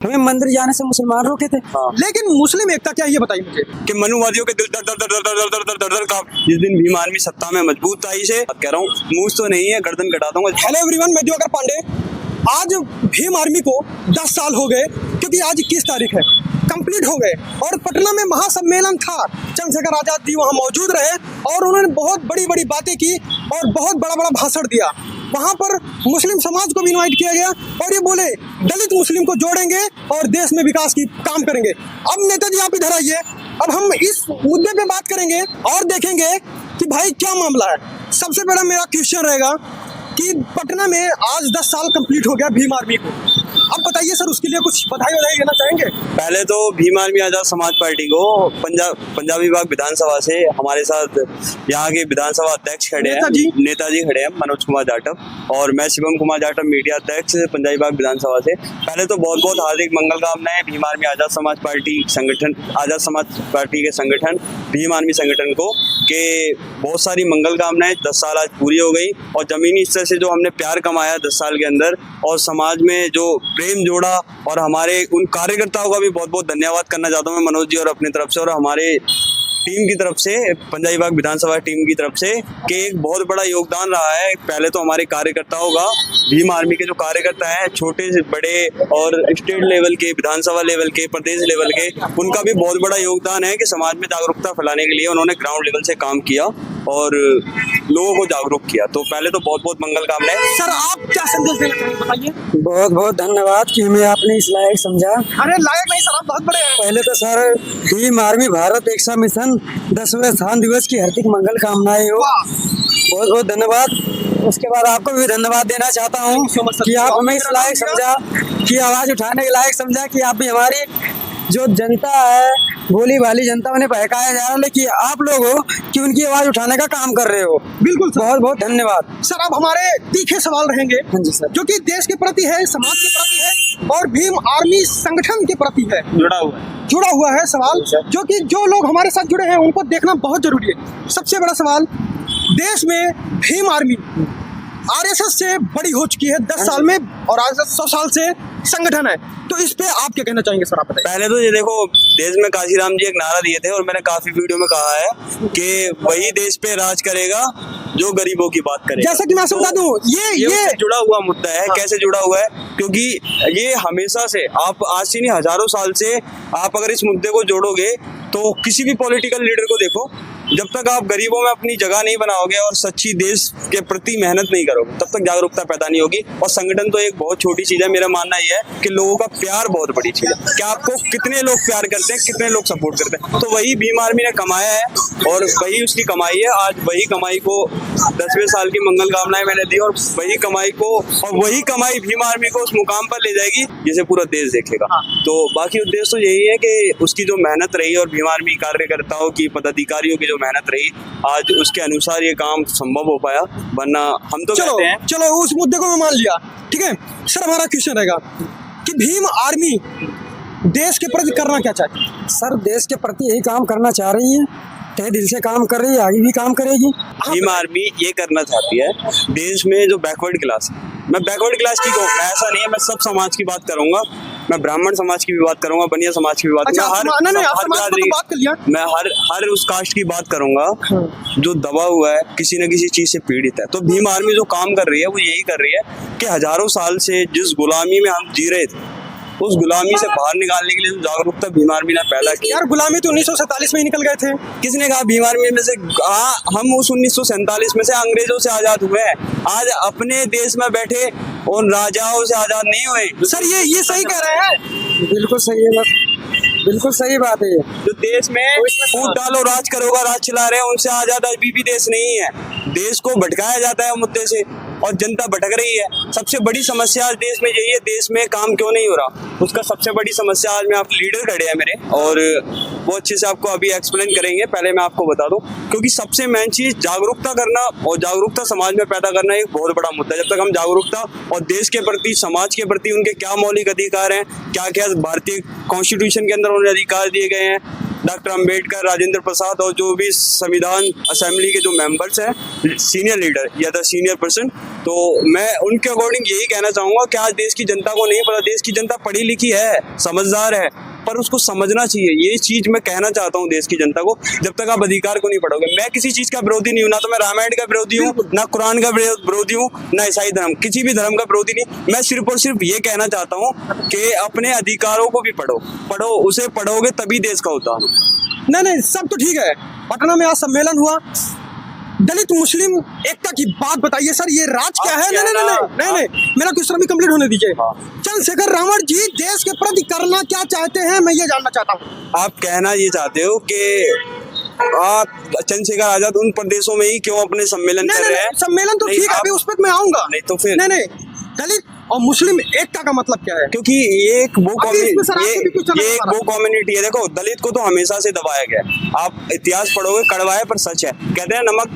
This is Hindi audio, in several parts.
हमें मंदिर जाने से मुसलमान रोके थे। लेकिन मुस्लिम एकता क्या है, ये बताइए मुझे। कि मनुवादियों के दिल दर दर दर दर दर दर दर दर का जिस दिन भीम आर्मी सत्ता में मजबूत आई से कह रहा हूँ, मूछ तो नहीं है, गर्दन कटा दूंगा। हेलो एवरीवन, मैं दिवाकर पांडे। आज भीम आर्मी को 10 साल हो गए, क्योंकि आज 21 तारीख है, कंप्लीट हो गए। और पटना में महासम्मेलन था, चंद्रशेखर आजाद जी वहाँ मौजूद रहे और उन्होंने बहुत बड़ी बड़ी बातें की और बहुत बड़ा बड़ा भाषण दिया। वहाँ पर मुस्लिम समाज को भी इनवाइट किया गया और ये बोले दलित मुस्लिम को जोड़ेंगे और देश में विकास की काम करेंगे। अब नेताजी आप इधर आइए, अब हम इस मुद्दे पे बात करेंगे और देखेंगे कि भाई क्या मामला है। सबसे बड़ा मेरा क्वेश्चन रहेगा कि पटना में आज 10 साल कंप्लीट हो गया भीम आर्मी को। अब बताइए सर, उसके लिए कुछ बधाई देना चाहेंगे? पहले तो भीम आर्मी आजाद समाज पार्टी को पंजाबी बाग विधानसभा से हमारे साथ यहाँ के विधानसभा अध्यक्ष खड़े हैं, नेताजी खड़े हैं मनोज कुमार जाटव, और मैं शिवम कुमार जाटव, मीडिया अध्यक्ष पंजाबी बाग विधानसभा से। पहले तो बहुत बहुत हार्दिक मंगल कामनाएं भीम आर्मी आजाद समाज पार्टी संगठन, आजाद समाज पार्टी के संगठन भीम आर्मी संगठन को, के बहुत सारी मंगल कामनाएं। 10 साल आज पूरी हो गई और जमीनी स्तर से जो हमने प्यार कमाया 10 साल के अंदर और समाज में जो प्रेम जोड़ा, और हमारे उन कार्यकर्ताओं का भी बहुत बहुत धन्यवाद करना चाहता हूँ मैं मनोज जी और अपनी तरफ से और हमारे टीम की तरफ से, पंजाबी बाग विधानसभा टीम की तरफ से, कि एक बहुत बड़ा योगदान रहा है। पहले तो हमारे कार्यकर्ताओं का, भीम आर्मी के जो कार्यकर्ता हैं छोटे से बड़े और स्टेट लेवल के, विधानसभा लेवल के, प्रदेश लेवल के, उनका भी बहुत बड़ा योगदान है कि समाज में जागरूकता फैलाने के लिए उन्होंने ग्राउंड लेवल से काम किया और लोगों को जागरूक किया। तो पहले तो बहुत बहुत मंगल कामनाएं। सर आप क्या संदेश देना चाहेंगे, बताइए। बहुत बहुत धन्यवाद कि हमें आपने इस लायक समझा। अरे लायक नहीं सर, आप बहुत बड़े हैं। पहले तो सर भीम आर्मी भारत एकता मिशन 10वें स्थान दिवस की हार्दिक मंगल कामनाएं हो। बहुत बहुत धन्यवाद। उसके बाद आपको भी धन्यवाद देना चाहता हूँ कि आप हमें इस लायक समझा, कि आवाज उठाने के लायक समझा, कि आप भी हमारी जो जनता है, भोली भाली जनता, उन्हें बहकाया जा रहा है, लेकिन आप लोग हो कि उनकी आवाज उठाने का काम कर रहे हो। बिल्कुल सर, बहुत बहुत धन्यवाद। सर अब हमारे तीखे सवाल रहेंगे। हाँ जी सर। जो कि देश के प्रति है, समाज के प्रति है और भीम आर्मी संगठन के प्रति है, जुड़ा हुआ है सवाल, जो कि जो लोग हमारे साथ जुड़े हैं उनको देखना बहुत जरूरी है। सबसे बड़ा सवाल, देश में भीम आर्मी आरएसएस से बड़ी हो चुकी है 10 साल में और आरएसएस 100 साल से संगठन है, तो इस पे आप क्या कहना चाहेंगे सर, आप बताइए। पहले तो ये देखो, देश में काशीराम जी एक नारा दिए थे और मैंने काफी वीडियो में कहा है कि वही देश पे राज करेगा जो गरीबों की बात करेगा। जैसा कि मैं आपसे बता दूं, ये जुड़ा हुआ मुद्दा है। कैसे जुड़ा हुआ है? क्योंकि ये हमेशा से, आप आज से नहीं हजारों साल से आप अगर इस मुद्दे को जोड़ोगे तो किसी भी पॉलिटिकल लीडर को देखो, जब तक आप गरीबों में अपनी जगह नहीं बनाओगे और सच्ची देश के प्रति मेहनत नहीं करोगे तब तक जागरूकता पैदा नहीं होगी। और संगठन तो एक बहुत छोटी चीज है। मेरा मानना यह है कि लोगों का प्यार बहुत बड़ी चीज है। क्या आपको कितने लोग प्यार करते हैं, कितने लोग सपोर्ट करते हैं, तो वही भीम आर्मी ने कमाया है और वही उसकी कमाई है। आज वही कमाई को 10वें साल की मंगल कामनाएं मैंने दी और वही कमाई को, और वही कमाई भीम आर्मी को उस मुकाम पर ले जाएगी जिसे पूरा देश देखेगा। तो बाकी उद्देश्य तो यही है कि उसकी जो मेहनत रही और भीम आर्मी कार्यकर्ताओं की, पदाधिकारियों की जो मेहनत रही, आज उसके अनुसार ये काम संभव हो पाया, वरना हम तो कहते हैं। चलो उस मुद्दे को मैं मान लिया, ठीक है सर। हमारा क्वेश्चन रहेगा कि भीम आर्मी देश के प्रति करना क्या चाहती है? सर देश के प्रति यही काम करना चाह रही है, तहे दिल से काम कर रही है, आगे भी काम करेगी। भीम आर्मी ये करना चाहती है, देश में जो बैकवर्ड क्लास है, मैं बैकवर्ड क्लास की कहूँ, ऐसा नहीं है, मैं सब समाज की बात करूंगा, मैं ब्राह्मण समाज की भी बात करूंगा, बनिया समाज की भी बात करूंगा, मैं हर उस कास्ट की बात करूंगा जो दबा हुआ है, किसी न किसी चीज से पीड़ित है। तो भीम आर्मी जो काम कर रही है वो यही कर रही है कि हजारों साल से जिस गुलामी में हम जी रहे थे, उस गुलामी से बाहर निकालने के लिए जो जागरूकता भीम आर्मी ने पैदा की। यार गुलामी तो 1947 में ही निकल गए थे। किसने कहा भीम आर्मी में से? हम उस 1947 में से अंग्रेजों से आजाद हुए हैं। आज अपने देश में बैठे उन राजाओं से आजाद नहीं हुए। सर ये सही कह रहे हैं। बिल्कुल सही है, बिल्कुल सही बात है। जो देश में फूट डालो राज करोगा, राज चला रहे हैं, उनसे आजाद अभी भी देश नहीं है। देश को भटकाया जाता है मुद्दे से और जनता भटक रही है। सबसे बड़ी समस्या आज देश में यही है, देश में काम क्यों नहीं हो रहा, उसका सबसे बड़ी समस्या। आज में आप लीडर खड़े हैं मेरे और वो अच्छे से आपको अभी एक्सप्लेन करेंगे। पहले मैं आपको बता दूं, क्योंकि सबसे मेन चीज जागरूकता करना और जागरूकता समाज में पैदा करना एक बहुत बड़ा मुद्दा है। जब तक हम जागरूकता और देश के प्रति, समाज के प्रति उनके क्या मौलिक अधिकार हैं, क्या क्या भारतीय कॉन्स्टिट्यूशन के अंदर उन्हें अधिकार दिए गए हैं, डॉक्टर अंबेडकर, राजेंद्र प्रसाद और जो भी संविधान असेंबली के जो मेंबर्स हैं, सीनियर लीडर या द सीनियर पर्सन, तो मैं उनके अकॉर्डिंग यही कहना चाहूँगा कि आज देश की जनता को नहीं पता, देश की जनता पढ़ी लिखी है, समझदार है, पर उसको समझना चाहिए। ये चीज मैं कहना चाहता हूँ देश की जनता को, जब तक आप अधिकार को नहीं पढ़ोगे। मैं किसी चीज का विरोधी नहीं हूँ, ना तो मैं रामायण का विरोधी हूँ, ना कुरान का विरोधी हूँ, ना ईसाई धर्म, किसी भी धर्म का विरोधी नहीं। मैं सिर्फ और सिर्फ ये कहना चाहता हूँ कि अपने अधिकारों को भी पढ़ो, उसे पढ़ोगे तभी देश का उद्धार हो। नहीं, सब तो ठीक है। पटना में आज सम्मेलन हुआ, दलित मुस्लिम एकता की बात बताइए सर, ये राज क्या है? नहीं, मेरा क्वेश्चन भी कंप्लीट होने दीजिए। चंद्रशेखर रावण जी देश के प्रति करना क्या चाहते हैं, मैं ये जानना चाहता हूँ। आप कहना ये चाहते हो कि आप चंद्रशेखर आजाद उन प्रदेशों में ही क्यों अपने सम्मेलन कर रहे हैं? सम्मेलन तो ठीक है, अभी उस पर मैं आऊंगा। नहीं तो फिर नहीं, दलित और मुस्लिम एकता का मतलब क्या है? क्योंकि ये एक वो कम्युनिटी है। देखो, दलित को तो हमेशा से दबाया गया है। आप इतिहास पढ़ोगे, कड़वा है पर सच है। कहते हैं नमक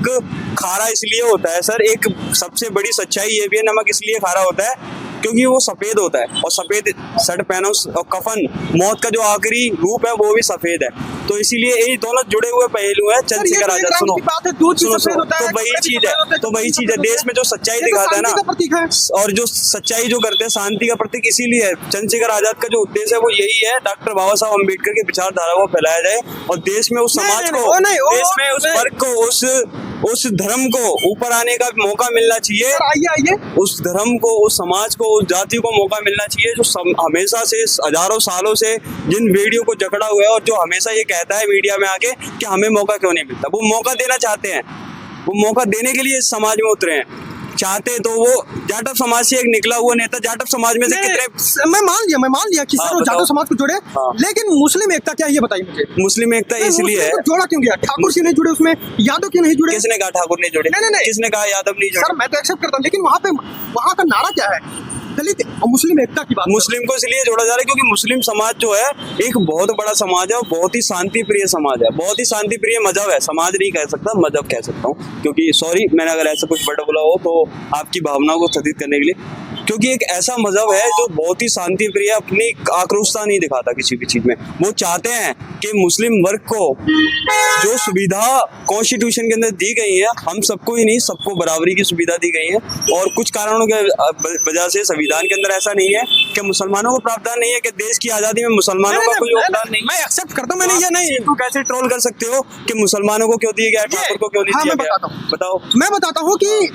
खारा इसलिए होता है सर, एक सबसे बड़ी सच्चाई ये भी है, नमक इसलिए खारा होता है क्योंकि वो सफेद होता है, और सफेद शर्ट पहनो और कफन, मौत का जो आखिरी रूप है वो भी सफेद है। तो इसीलिए ये दोनों जुड़े हुए पहलू है। चंद्रशेखर आजाद सुनो, तो वही चीज है, देश में जो सच्चाई दिखाता है ना, और जो सच्चाई जो करते हैं, शांति का प्रतीक इसीलिए है। चंद्रशेखर आजाद का जो उद्देश्य है वो यही है, डॉक्टर बाबा साहब अम्बेडकर की विचारधारा को फैलाया जाए और देश में उस समाज को, देश में उस वर्ग को, उस धर्म को ऊपर आने का मौका मिलना चाहिए। आइए, उस धर्म को, उस समाज को, उस जाति को मौका मिलना चाहिए जो हमेशा से हजारों सालों से जिन वीडियो को जकड़ा हुआ है, और जो हमेशा ये कहता है मीडिया में आके कि हमें मौका क्यों नहीं मिलता। वो मौका देना चाहते हैं, वो मौका देने के लिए इस समाज में उतरे हैं। चाहते तो वो जाटव समाज से एक निकला हुआ नेता, जाटव समाज में से कितने, मैं मान लिया कि सर वो जाटव समाज को जोड़े, लेकिन मुस्लिम एकता क्या है ये बताइए मुझे। मुस्लिम एकता इसलिए है, जोड़ा क्यों गया? ठाकुर क्यों नहीं जुड़े उसमें, यादव क्यों नहीं जुड़े? किसने कहा ठाकुर नहीं जुड़े? नहीं, किसने कहा यादव नहीं जुड़े? सर मैं तो एक्सेप्ट करता हूँ, लेकिन वहाँ का नारा क्या है? दलित और मुस्लिम एकता की बात। मुस्लिम को इसलिए जोड़ा जा रहा है क्योंकि मुस्लिम समाज जो है एक बहुत बड़ा समाज है और बहुत ही शांति प्रिय समाज है, बहुत ही शांति प्रिय मजहब है। समाज नहीं कह सकता, मजहब कह सकता हूँ, क्योंकि सॉरी मैंने अगर ऐसा कुछ बड़ा बोला हो तो आपकी भावनाओं को सतित करने के लिए, क्योंकि एक ऐसा मजहब है जो बहुत ही शांति प्रिय, अपनी आक्रोशता नहीं दिखाता किसी भी चीज में। वो चाहते हैं कि मुस्लिम वर्ग को जो सुविधा कॉन्स्टिट्यूशन के अंदर दी गई है, हम सबको ही नहीं, सबको बराबरी की सुविधा दी गई है, और कुछ कारणों के वजह से संविधान के अंदर ऐसा नहीं है कि मुसलमानों को प्रावधान नहीं है कि देश की आजादी में मुसलमानों का कोई योगदान नहीं। मैं एक्सेप्ट करता हूं, मैंने ये नहीं, तो कैसे ट्रोल कर सकते हो कि मुसलमानों को क्यों दिया गया, ठाकुर को क्यों नहीं दिया गया? बताओ। मैं बताता हूँ कि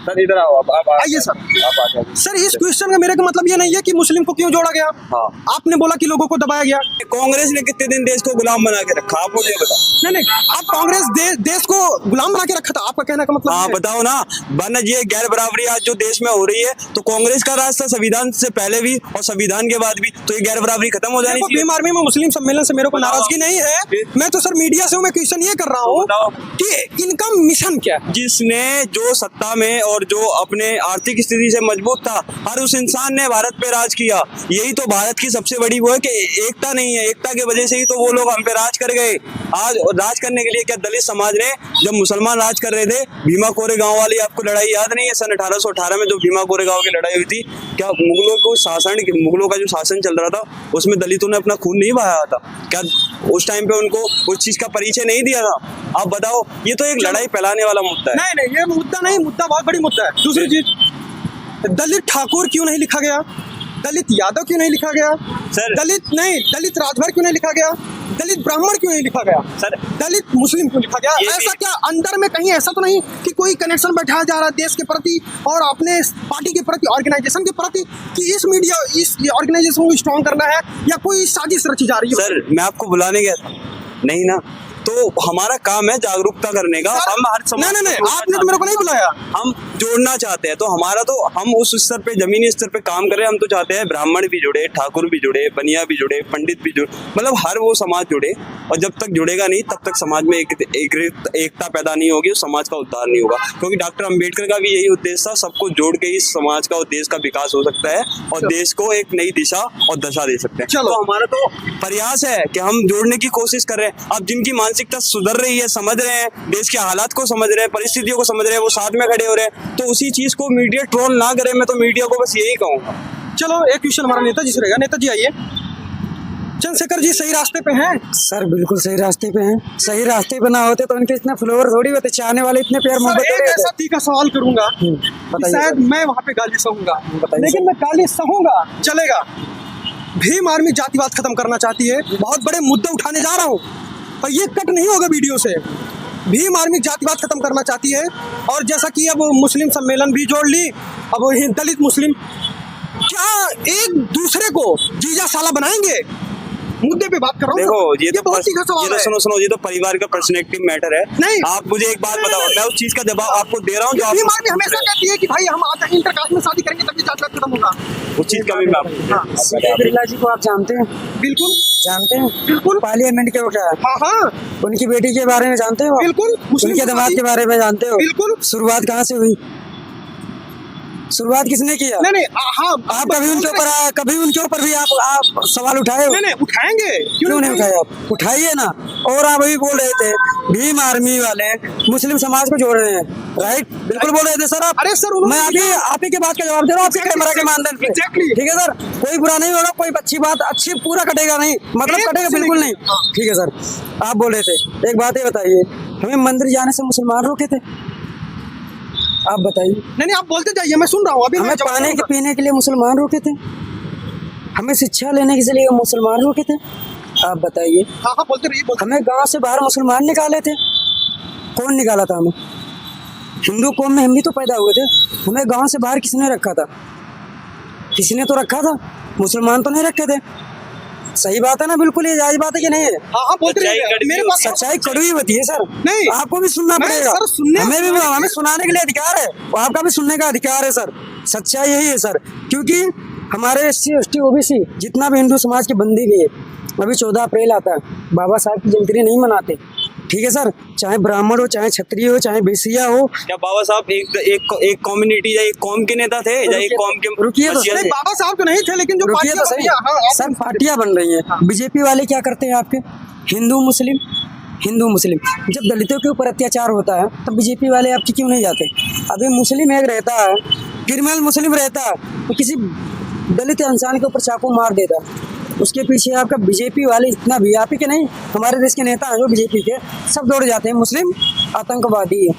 सर इधर आओ, आप आइए सर, आप आ जाओ। सर इस क्वेश्चन का मेरे का मतलब ये नहीं है कि मुस्लिम को क्यों जोड़ा गया। हाँ। आपने बोला कि लोगों को दबाया गया। कांग्रेस ने कितने दिन देश को गुलाम बना के रखा, आप मुझे बताओ। नहीं, आप कांग्रेस देश को गुलाम बना के रखा था, आपका कहने का मतलब? हाँ बताओ ना, वरना ये गैर बराबरी आज जो देश में हो रही है, तो कांग्रेस का राज था संविधान से पहले भी और संविधान के बाद भी, तो ये गैर बराबरी खत्म हो जानी चाहिए। भीम आर्मी में मुस्लिम सम्मेलन से मेरे को नाराजगी नहीं है, मैं तो सर मीडिया से मैं क्वेश्चन ये कर रहा हूँ कि इनका मिशन क्या है? जिसने जो सत्ता में और जो अपने आर्थिक स्थिति से मजबूत था, हर उस इंसान ने भारत पे राज किया। यही तो भारत की सबसे बड़ी वो है कि एकता नहीं है, एकता की वजह से ही तो वो लोग हम पे राज कर गए। आज राज करने के लिए क्या दलित समाज ने, जब मुसलमान राज कर रहे थे, भीमा कोरे गांव वाली आपको लड़ाई याद नहीं है? सन 1818 में जो भीमा कोरे गांव की लड़ाई हुई थी, क्या मुगलों का जो शासन चल रहा था उसमें दलितों ने अपना खून नहीं बहाया था? क्या उस टाइम पे उनको उस चीज का परिचय नहीं दिया था? आप बताओ, ये तो एक लड़ाई फैलाने वाला मुद्दा है। नहीं, ये मुद्दा नहीं, मुद्दा बहुत बड़ी मुद्दा है। दूसरी चीज, दलित ठाकुर क्यों नहीं लिखा गया? दलित यादव क्यों नहीं लिखा गया सर? दलित राजभर क्यों नहीं लिखा गया? दलित ब्राह्मण क्यों नहीं लिखा गया सर? दलित मुस्लिम क्यों लिखा गया? ऐसा क्या अंदर में कहीं ऐसा तो नहीं कि कोई कनेक्शन बैठाया जा रहा है देश के प्रति और अपने पार्टी के प्रति, ऑर्गेनाइजेशन के प्रति, कि इस ऑर्गेनाइजेशन को स्ट्रॉन्ग करना है, या कोई साजिश रची जा रही है? सर मैं आपको बुलाने गया था नहीं ना, तो हमारा काम है जागरूकता करने का। हम हर समाज नहीं, आपने तो मेरे को नहीं बुलाया। हम जोड़ना चाहते हैं, तो हमारा तो हम उस स्तर पे, जमीनी स्तर पे काम करें। हम तो चाहते हैं ब्राह्मण भी जुड़े, ठाकुर भी जुड़े, बनिया भी जुड़े, पंडित भी जुड़े, मतलब हर वो समाज जुड़े। और जब तक जुड़ेगा नहीं तब तक समाज में एकता पैदा नहीं होगी, समाज का उद्धार नहीं होगा। क्योंकि डॉक्टर अम्बेडकर का भी यही उद्देश्य था, सबको जोड़ के ही समाज का और देश का विकास हो सकता है और देश को एक नई दिशा और दशा दे सकते हैं। चलो, हमारा तो प्रयास है कि हम जोड़ने की कोशिश कर रहे हैं। अब जिनकी मानसिकता सुधर रही है, समझ रहे हैं, देश के हालात को समझ रहे हैं, परिस्थितियों को समझ रहे हैं, वो साथ में खड़े हो रहे हैं, तो उसी चीज को मीडिया ट्रोल ना करे। मैं तो मीडिया को बस यही कहूंगा। चलो, एक क्वेश्चन हमारा नेताजी से रहेगा। नेताजी आइए। चंद्रशेखर जी सही रास्ते पे हैं? सर बिल्कुल सही रास्ते पे हैं। सही रास्ते पे ना होते तो उनके इतने फॉलोअर थोड़ी होते, चाहने वाले इतने प्यार सर, मोहब्बत एक थोड़ी ऐसा होते। तीखा सवाल करूंगा कि बताइए शायद सर। मैं वहां पे गाली सहूंगा, बताइए लेकिन सर। मैं गाली सहूंगा चलेगा। भीम आर्मी जातिवाद खत्म करना चाहती है। बहुत बड़े मुद्दे उठाने जा रहा हूँ और ये कट नहीं होगा वीडियो से। भीम आर्मी जातिवाद खत्म करना चाहती है और जैसा कि अब मुस्लिम सम्मेलन भी जोड़ ली, अब वही दलित मुस्लिम क्या एक दूसरे को जीजा साला बनाएंगे? मुद्दे पे बात कर रहा हूँ। देखो सर। ये तो बहुत तीखा सवाल ये तो है। सुनो, ये तो परिवार का पर्सनैलिटी मैटर है। नहीं। आप मुझे एक बात बताओ, मैं उस चीज का जवाब आपको दे रहा हूँ जो भीम आप आर्मी हमेशा कहती है कि भाई हम आज इंटरकास्ट में शादी करेंगे तभी जातिवाद खत्म होगा। उस चीज का भी मैं आपको हाँ। सीके बिरला जी को आप जानते हैं? बिल्कुल जानते हैं? बिल्कुल। पार्लियामेंट के वो क्या है? हाँ हाँ उनकी बेटी के बारे में जानते हो? बिल्कुल। मुस्लिम उनके दामाद समाज- के बारे में जानते हो? बिल्कुल। शुरुआत कहाँ से हुई? शुरुआत किसने किया? नहीं नहीं हाँ आप कभी उनके ऊपर भी आप सवाल उठाए हो? नहीं नहीं उठाएंगे, क्यों नहीं उठाए? आप उठाइए ना। और आप अभी बोल रहे थे भीम आर्मी वाले मुस्लिम समाज को जोड़ रहे हैं, राइट? बिल्कुल बोल रहे थे सर आप। अरे सर, उन्होंने मैं अभी आप ही के बात का जवाब दे रहा हूँ, आपके कैमरा के मानदंड पे। Exactly. ठीक है सर, कोई बुरा नहीं होगा, कोई अच्छी बात अच्छी पूरा कटेगा नहीं, मतलब एक कटेगा से बिल्कुल नहीं। नहीं। ठीक है सर, आप बोल रहे थे, एक बात ये बताइए, हमें मंदिर जाने से मुसलमान रोके थे? आप बताइए। नहीं नहीं आप बोलते जाइए, मैं सुन रहा हूँ। अभी हमें मैं जवाब पानी के दूंगा। पीने के लिए मुसलमान रोके थे? हमें शिक्षा लेने के लिए मुसलमान रोके थे? आप बताइए। हाँ हाँ बोलते रहिए बोलते। हमें गांव से बाहर मुसलमान निकाले थे? कौन निकाला था हमें? हिंदू कौम में हम भी तो पैदा हुए थे। हमें गांव से बाहर किसने रखा था? किसी ने तो रखा था, मुसलमान तो नहीं रखे थे। सही बात है ना? बिल्कुल ये जायज बात है कि नहीं है? हाँ हाँ बोलते सच्चाई रहिए। कड़वी मेरे पास सच्चाई कड़वी होती है सर। नहीं। आपको भी सुनना मैं पड़ेगा सर सुनने- हमें सुनाने के लिए अधिकार है और आपका भी सुनने का अधिकार है सर। सच्चाई यही है सर, क्योंकि हमारे SC ST OBC जितना भी हिंदू समाज के बंदी भी है, अभी 14 अप्रैल आता है, बाबा साहब की जयंती नहीं मनाते। ठीक है सर, चाहे ब्राह्मण हो, चाहे क्षत्रिय हो, चाहे बैसिया हो। क्या बाबा साहब एक कम्युनिटी या एक कौम के नेता थे या एक कौम के रुकिए तो मसीहा नहीं थे? बाबा साहब तो नहीं थे, लेकिन जो रुकिए तो पार्टियां सही बनी हैं, हाँ, सर, पार्टियां बन रही हैं। बीजेपी वाले क्या करते हैं आपके? हिंदू मुस्लिम जब दलितों के ऊपर अत्याचार होता है तब बीजेपी वाले आपके क्यों नहीं जाते? अभी मुस्लिम एक रहता है, क्रिमिनल मुस्लिम रहता है, तो किसी दलित इंसान के ऊपर चाकू मार देता है, उसके पीछे आपका बीजेपी वाले इतना भी, आप ही के नहीं, हमारे देश के नेता हैं जो बीजेपी के, सब दौड़ जाते हैं मुस्लिम आतंकवादी है,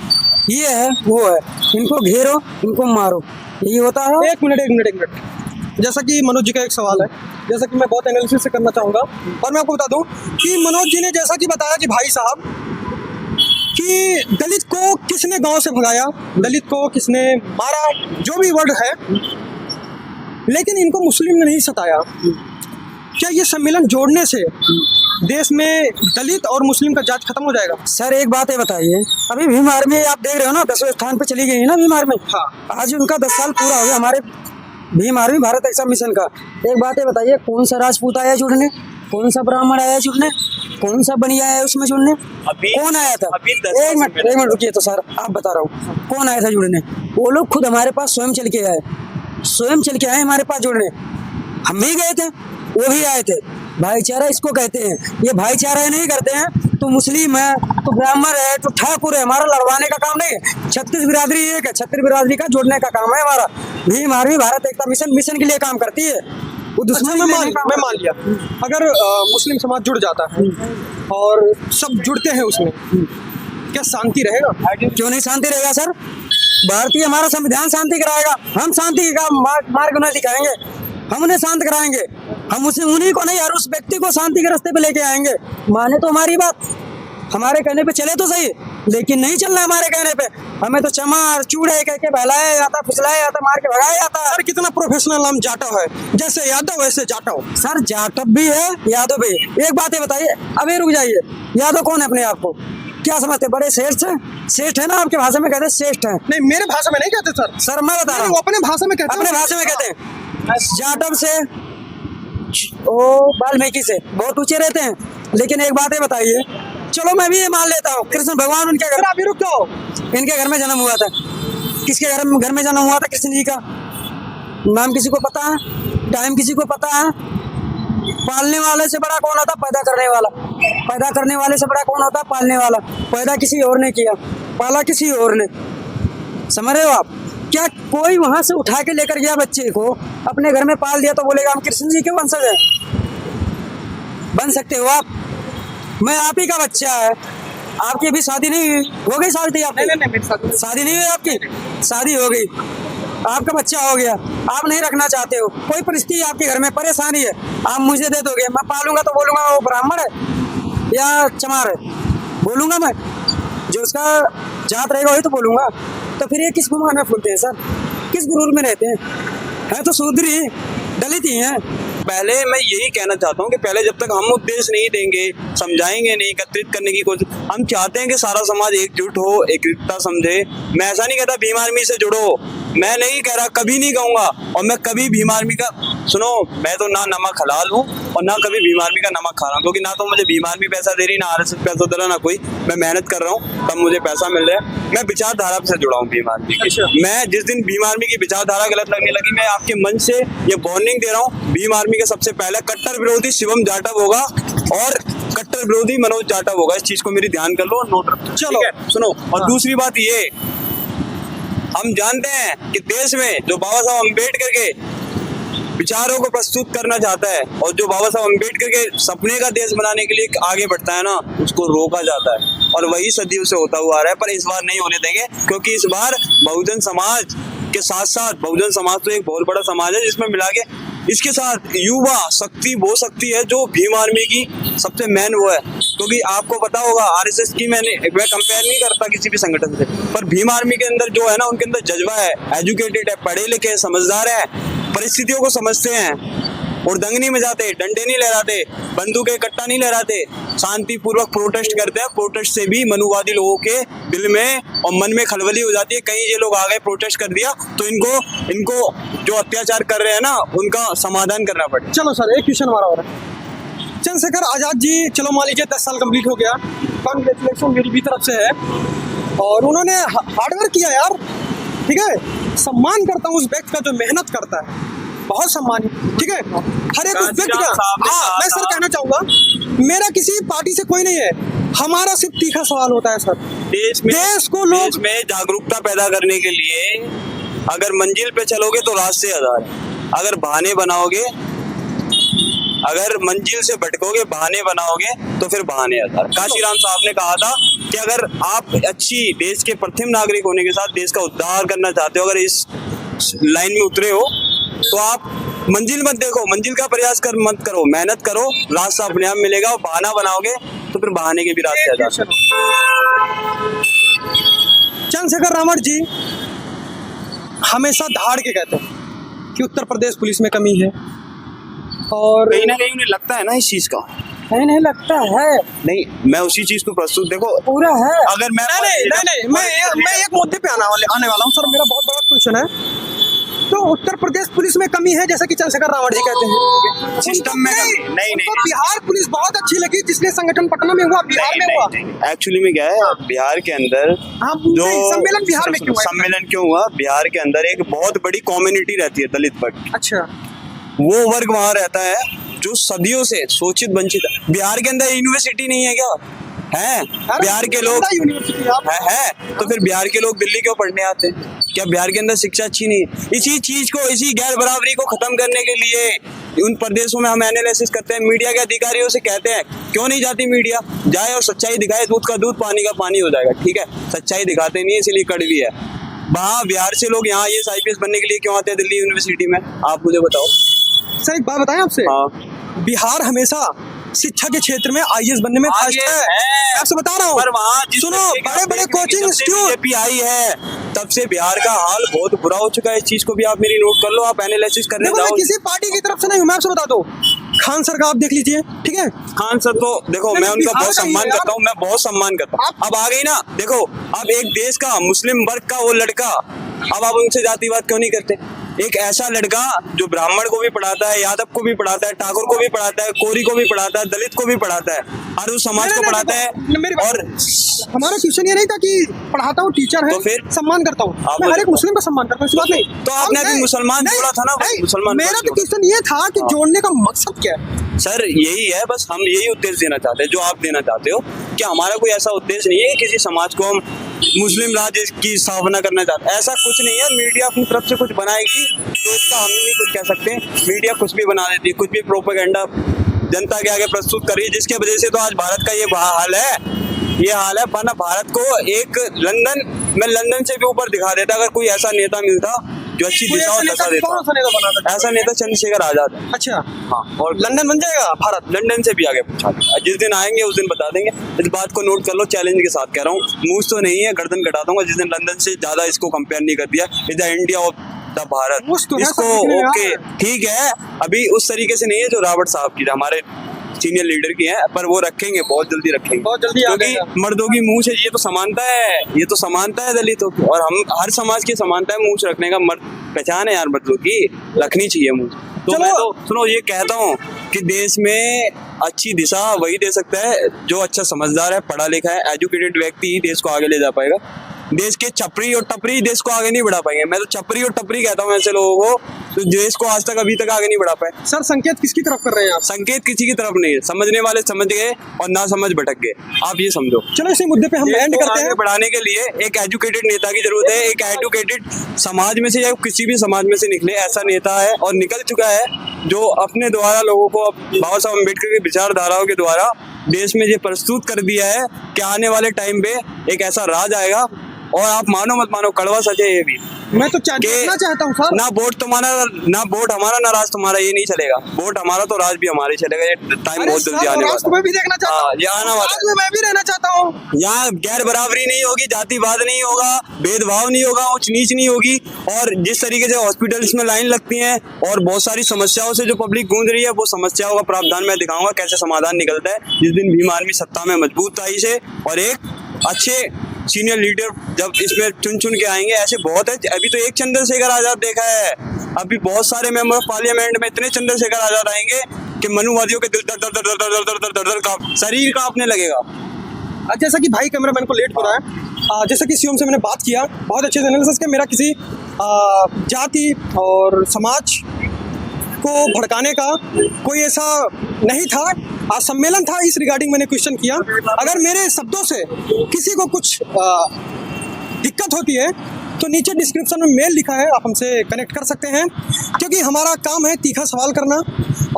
ये है वो है, इनको घेरो, इनको मारो, यही होता है। एक मिनट। जैसा कि मनोज जी का एक सवाल है, जैसा कि मैं बहुत एनालिसिस से करना चाहूँगा, और मैं आपको बता दूं कि मनोज जी ने जैसा कि बताया कि भाई साहब कि दलित को किसने गांव से भगाया, दलित को किसने मारा, जो भी वर्ड है, लेकिन इनको मुस्लिम ने नहीं सताया। क्या ये सम्मेलन जोड़ने से देश में दलित और मुस्लिम का जात खत्म हो जाएगा? सर एक बात है बताइए, अभी भीम आर्मी आप देख रहे हो ना 10वें स्थान पे चली गई है ना भीम आर्मी। हाँ। आज उनका 10 साल पूरा हो गया हमारे भीम आर्मी भारत एक्सा मिशन का। एक बात है बताइए, कौन सा राजपूत आया जुड़ने, कौन सा ब्राह्मण आया जुड़ने, कौन सा बनिया आया उसमें जुड़ने? कौन आया था? एक मिनट रुकिए तो सर, आप बता रहा हूँ कौन आया था जुड़ने? वो लोग खुद हमारे पास स्वयं चल के आए हमारे पास जुड़ने। हम भी गए थे, वो भी आए थे। भाईचारा इसको कहते हैं। ये भाईचारा नहीं करते हैं तो मुस्लिम है, तो ब्राह्मण है, तो ठाकुर है, हमारा लड़वाने का काम नहीं है। 36 बिरादरी एक है, 36 बिरादरी का जोड़ने का काम है हमारा। भीम आर्मी भारत एकता मिशन के लिए काम करती है, वो दुश्मन अच्छा, मैं मान लिया अगर मुस्लिम समाज जुड़ जाता है और सब जुड़ते हैं उसमें, क्या शांति रहेगा? क्यों नहीं शांति रहेगा सर? भारतीय हमारा संविधान शांति कराएगा। हम शांति का मार्ग उन्हें दिखाएंगे, हम उन्हें शांत कराएंगे। हम उन्हीं को नहीं, हर उस व्यक्ति को शांति के रास्ते पे लेके आएंगे। माने तो हमारी बात, हमारे कहने पे चले तो सही, लेकिन नहीं चलना हमारे कहने पे। हमें तो चमार चूड़े कह के बहलाया जाता, फुसलाया जाता, मार के भगाया जाता। सर कितना प्रोफेशनल नाम जाटव है, जैसे यादव वैसे जाटव। सर जाटव भी है, यादव भी है। एक बात है बताइए, अभी रुक जाइए, यादव कौन है अपने आप को? क्या समझते? बड़े श्रेष्ठ है ना, आपके भाषा में कहते हैं श्रेष्ठ है। नहीं मेरे भाषा में नहीं कहते सर। सर मैं बता रहा वो हूँ, अपने भाषा में कहते हैं। अपने भाषा में कहते हैं। जाटव से ओ वाल्मीकि से बहुत ऊंचे रहते हैं। लेकिन एक बात है बताइए, चलो मैं भी ये मान लेता हूँ, कृष्ण भगवान उनके घर, अभी रुक जाओ, इनके घर में जन्म हुआ था। किसके घर में जन्म हुआ था? कृष्ण जी का। नाम किसी को पता है? टाइम किसी को पता है? पालने वाले से बड़ा कौन होता? पैदा करने वाला। पैदा करने वाले से बड़ा कौन होता? पालने वाला। पैदा किसी और ने किया, पाला किसी और ने। समझ रहे हो आप? क्या कोई वहां से उठा के लेकर गया बच्चे को, अपने घर में पाल दिया तो बोलेगा हम कृष्ण जी के वंशज हैं? बन सकते हो आप? मैं आप ही का बच्चा है, आपकी अभी शादी नहीं हुई, हो गई शादी आपकी? नहीं मेरे साथ शादी नहीं हुई आपकी? शादी हो गई, आपका बच्चा हो गया, आप नहीं रखना चाहते हो, कोई परिस्थिति आपके घर में परेशानी है, आप मुझे दे दोगे, मैं पालूंगा तो बोलूंगा वो ब्राह्मण है या चमार है, बोलूंगा मैं, जो उसका जात रहेगा वही तो बोलूंगा। तो फिर ये किस गुमान में फूलते हैं सर, किस गुरूर में रहते हैं तो शूद्र ही, दलित ही हैं। पहले मैं यही कहना चाहता हूँ कि पहले जब तक हम उपदेश नहीं देंगे, समझाएंगे नहीं, एकत्रित करने की कोशिश, हम चाहते हैं कि सारा समाज एकजुट हो, एकता समझे। मैं ऐसा नहीं कहता भीम आर्मी से जुड़ो, मैं नहीं कह रहा, कभी नहीं कहूंगा, और मैं कभी भीम आर्मी का, सुनो, मैं तो ना नमक हलाल हूँ और ना कभी भीम आर्मी का नमक खा रहा हूँ, क्योंकि ना तो मुझे भीम आर्मी पैसा दे रही, ना RSS पैसा दे रहा, ना कोई, मैं मेहनत कर रहा हूँ तब मुझे पैसा मिल रहा है। मैं विचारधारा से जुड़ा हूँ भीम आर्मी की। मैं जिस दिन भीम आर्मी की विचारधारा गलत लगने लगी, मैं आपके मन से ये वार्निंग दे रहा हूँ, भीम आर्मी का सबसे पहले कट्टर विरोधी शिवम जाटव होगा और कट्टर विरोधी मनोज जाटव होगा। इस चीज को मेरी ध्यान कर लो और नोट रखो, चलो। ठीक है? सुनो, और दूसरी बात ये, हम जानते हैं कि देश में जो बाबा साहब अम्बेडकर के विचारों को प्रस्तुत करना चाहता है और जो बाबा साहब अम्बेडकर के सपने का देश बनाने के लिए आगे बढ़ता है ना, उसको रोका जाता है, और वही सदियों से होता हुआ आ रहा है। पर इस बार नहीं होने देंगे, क्योंकि इस बार बहुजन समाज के साथ साथ, बहुजन समाज तो एक बहुत बड़ा समाज है जिसमें मिला के इसके साथ युवा शक्ति वो शक्ति है जो भीम आर्मी की सबसे मेन वो है। क्योंकि आपको पता होगा, RSS की मैं कंपेयर नहीं करता किसी भी संगठन से, पर भीम आर्मी के अंदर जो है ना, उनके अंदर जज्बा है, एजुकेटेड है, पढ़े लिखे हैं, समझदार है, परिस्थितियों को समझते हैं, और दंग नहीं मचाते, डंडे नहीं लहराते, बंदूकें कट्टा नहीं लहराते, शांतिपूर्वक प्रोटेस्ट करते हैं। प्रोटेस्ट से भी मनुवादी लोगों के दिल में और मन में खलबली हो जाती है। कहीं ये लोग आ गए, प्रोटेस्ट कर दिया, तो इनको जो अत्याचार कर रहे हैं ना, उनका समाधान करना पड़े। चलो सर, एक क्वेश्चन हमारा हो रहा है। चंद्रशेखर आजाद जी, चलो मान लीजिए 10 साल कंप्लीट हो गया, कांग्रेचुलेशन मेरी भी तरफ से है, और उन्होंने हार्डवर्क किया यार, ठीक है, सम्मान करता हूँ उस व्यक्ति का जो मेहनत करता है, बहुत सम्मान, ठीक है, हर एक उस व्यक्ति का। हाँ, मैं सर कहना चाहूंगा, मेरा किसी पार्टी से कोई नहीं है, हमारा सिर्फ तीखा सवाल होता है सर, देश को लोग देश में जागरूकता पैदा करने के लिए अगर मंजिल पे चलोगे तो रास्ते हजार हैं। अगर बहाने बनाओगे, अगर मंजिल से भटकोगे, बहाने बनाओगे, तो फिर बहाने हजार। काशीराम साहब ने कहा था कि अगर आप अच्छी देश के प्रथम नागरिक होने के साथ देश का उद्धार करना चाहते हो, अगर इस लाइन में उतरे हो, तो आप मंजिल मत देखो, मंजिल का प्रयास मत करो, मेहनत करो, रास्ता अपने आप मिलेगा। और बहाना बनाओगे तो फिर बहाने के भी रास्ते आ जाते हैं। चंद्रशेखर रावण जी हमेशा धाड़ के कहते हैं कि उत्तर प्रदेश पुलिस में कमी है, और कहीं ना कहीं उन्हें लगता है ना इस चीज का, नहीं लगता है, नहीं, मैं उसी चीज को प्रस्तुत, देखो पूरा है। अगर मैं नहीं, मैं एक मुद्दे पे आने वाला हूँ सर, मेरा बहुत बड़ा क्वेश्चन है। तो उत्तर प्रदेश पुलिस में कमी है, जैसा कि चंद्रशेखर रावण जी कहते हैं, सिस्टम में नहीं, बिहार पुलिस बहुत अच्छी लगी, जिसने संगठन पटना में हुआ, बिहार में हुआ। एक्चुअली में क्या है, बिहार के अंदर जो सम्मेलन बिहार में क्यों हुआ? सम्मेलन क्यों हुआ? बिहार के अंदर एक बहुत बड़ी कम्युनिटी रहती है, दलित वर्ग। अच्छा, वो वर्ग वहाँ रहता है जो सदियों से शोषित वंचित है। बिहार के अंदर यूनिवर्सिटी नहीं है क्या? है, बिहार के लोग है, तो फिर बिहार के लोग दिल्ली क्यों पढ़ने आते हैं? क्या बिहार के अंदर शिक्षा अच्छी नहीं है? इसी चीज को, इसी गैर बराबरी को खत्म करने के लिए उन प्रदेशों में हम एनालिसिस करते हैं, मीडिया के अधिकारियों से कहते हैं, क्यों नहीं जाती मीडिया? जाए और सच्चाई दिखाए, दूध का दूध, पानी का पानी हो जाएगा, ठीक है? सच्चाई दिखाते नहीं, इसलिए कड़वी है। वहाँ बिहार से लोग यहाँ IAS IPS बनने के लिए क्यों आते हैं दिल्ली यूनिवर्सिटी में? आप मुझे बताओ सर, एक बात बताएं आपसे। हाँ, बिहार हमेशा शिक्षा के क्षेत्र में IAS बनने में फर्स्ट है, आपसे बता रहा हूँ। पर वहाँ सुनो, बड़े बड़े कोचिंग इंस्टीट्यूट आई है, तब से बिहार का हाल बहुत बुरा हो चुका है। इस चीज को भी आप मेरी नोट कर लो, आप एनालिसिस करने देखो, जाओ। मैं किसी पार्टी की तरफ से नहीं हूँ, मैं आपसे बता दूं, खान सर का आप देख लीजिए, ठीक है? खान सर तो देखो, मैं उनका बहुत सम्मान करता हूँ, मैं बहुत सम्मान करता हूँ। अब आ गई ना, देखो, अब एक देश का मुस्लिम वर्ग का वो लड़का, अब आप उनसे जातिवाद क्यों नहीं करते? एक ऐसा लड़का जो ब्राह्मण को भी पढ़ाता है, यादव को भी पढ़ाता है, ठाकुर को भी पढ़ाता है, कोरी को भी पढ़ाता है, दलित को भी पढ़ाता है, हर उस समाज को पढ़ाता है। और हमारा क्वेश्चन ये नहीं था कि पढ़ाता हूँ, टीचर है, तो फिर सम्मान करता हूँ, मैं हर एक मुस्लिम का सम्मान करता हूँ, इस बात नहीं। तो आपने अभी मुसलमान जोड़ा था ना, मुसलमान। मेरा तो क्वेश्चन ये था कि जोड़ने का मकसद क्या है? सर यही है, बस हम यही उद्देश्य देना चाहते हैं जो आप देना चाहते हो, कि हमारा कोई ऐसा उद्देश्य नहीं है कि किसी समाज को हम मुस्लिम राज्य की स्थापना करना चाहते हैं, ऐसा कुछ नहीं है। मीडिया अपनी तरफ से कुछ बनाएगी तो इसका हम नहीं कुछ कह सकते, मीडिया कुछ भी बना देती है, कुछ भी प्रोपेगेंडा जनता के आगे प्रस्तुत कर रही है, जिसके वजह से तो आज भारत का ये हाल है। ये हाल है, वरना भारत को एक लंदन से भी ऊपर दिखा देता अगर कोई ऐसा नेता मिलता जो अच्छी दिशा और दशा देता। कौन सा नेता बना था? ऐसा नेता चंद्रशेखर आजाद है। अच्छा, हाँ, और लंदन बन जाएगा भारत? लंदन से भी आगे पहुंचा देगा। जिस दिन आएंगे उस दिन बता देंगे। इस बात को नोट कर लो, चैलेंज के साथ कह रहा हूँ। मूछ तो नहीं है, गर्दन कटा दूंगा जिस दिन लंदन से ज्यादा इसको कंपेयर नहीं कर दिया। Is the India of the Bharat. मूछ तो है, इसको सब दिखने में ओके आ रहा है। ठीक है, अभी उस तरीके से नहीं है जो रॉबर्ट साहब की, हमारे सीनियर लीडर की है, पर वो रखेंगे, बहुत जल्दी रखेंगे, बहुत जल्दी आ क्योंकि जाएगा। मर्दों की मूछ है। ये तो समानता है, ये तो समानता है दलितों की, और हम हर समाज की समानता है मूछ रखने का। मर्द पहचान है यार, मर्दों की रखनी चाहिए मूछ। तो चलो। मैं तो सुनो ये कहता हूँ कि देश में अच्छी दिशा वही दे सकता है जो अच्छा समझदार है, पढ़ा लिखा है, एजुकेटेड व्यक्ति ही देश को आगे ले जा पाएगा। देश के छपरी और टपरी देश को आगे नहीं बढ़ा पाएंगे। मैं तो छपरी और टपरी कहता हूँ ऐसे लोगों को, तो देश को आज तक अभी तक आगे नहीं बढ़ा पाए। सर संकेत किसकी तरफ कर रहे हैं आप? संकेत किसी की तरफ नहीं है, समझने वाले समझ गए और ना समझ भटक गए, आप ये समझो। चलो इसी मुद्दे पे हम देश एंड को करते आगे हैं। बढ़ाने के लिए एक एजुकेटेड नेता की जरूरत है। एक एजुकेटेड समाज में से या किसी भी समाज में से निकले ऐसा नेता है और निकल चुका है, जो अपने द्वारा लोगों को बाबा साहब अम्बेडकर की विचारधाराओं के द्वारा देश में ये प्रस्तुत कर दिया है कि आने वाले टाइम पे एक ऐसा राज आएगा। और आप मानो मत मानो, कड़वा सच है ये भी। मैं तो देखना चाहता हूँ सर। ना वोट तुम्हारा, ना वोट हमारा, ना राज तुम्हारा, ये नहीं चलेगा। वोट हमारा तो राज भी हमारा ही चलेगा। ये टाइम अरे बहुत सर, जल्दी आने राज वाला को मैं भी देखना चाहता हूँ। ये आना वाला राज में मैं भी रहना चाहता हूँ। यहाँ गैर बराबरी नहीं होगी, जातिवाद नहीं होगा, भेदभाव नहीं होगा, ऊंच नीच नहीं होगी। और जिस तरीके से हॉस्पिटल्स में लाइन लगती है और बहुत सारी समस्याओं से जो पब्लिक गूंज रही है, वो समस्याओं का प्रावधान मैं दिखाऊंगा कैसे समाधान निकलता है जिस दिन भीम आर्मी सत्ता में मजबूताई से और एक अच्छे सीनियर लीडर जब इसमें चुन चुन के आएंगे। ऐसे बहुत है, अभी तो एक चंद्रशेखर आजाद देखा है, अभी बहुत सारे मेंबर ऑफ पार्लियामेंट में इतने चंद्रशेखर आजाद आएंगे कि मनुवादियों के दिल दर दर दर दर दर दर दर का शरीर कांपने लगेगा। जैसा कि भाई कैमरामैन को लेट हो रहा है, जैसा कि सीएम से मैंने बात किया, बहुत अच्छे से एनालिसिस किया। मेरा किसी जाति और समाज को भड़काने का कोई ऐसा नहीं था। आज सम्मेलन था, इस रिगार्डिंग मैंने क्वेश्चन किया। अगर मेरे शब्दों से किसी को कुछ दिक्कत होती है तो नीचे डिस्क्रिप्शन में मेल लिखा है, आप हमसे कनेक्ट कर सकते हैं, क्योंकि हमारा काम है तीखा सवाल करना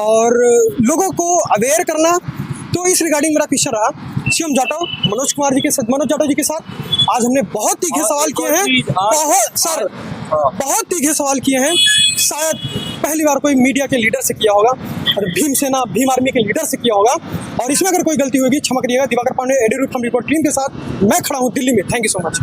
और लोगों को अवेयर करना। तो इस रिगार्डिंग मेरा क्वेश्चन रहा सीएम जाटव मनोज जाटव जी के साथ। आज हमने बहुत तीखे सवाल किए हैं, बहुत तीखे सवाल किए हैं। शायद पहली बार कोई मीडिया के लीडर से किया होगा और भीम आर्मी के लीडर से किया होगा। और इसमें अगर कोई गलती होगी क्षमा करिएगा। Diwakar Pandey, AD report team के साथ मैं खड़ा हूँ दिल्ली में। Thank you so much.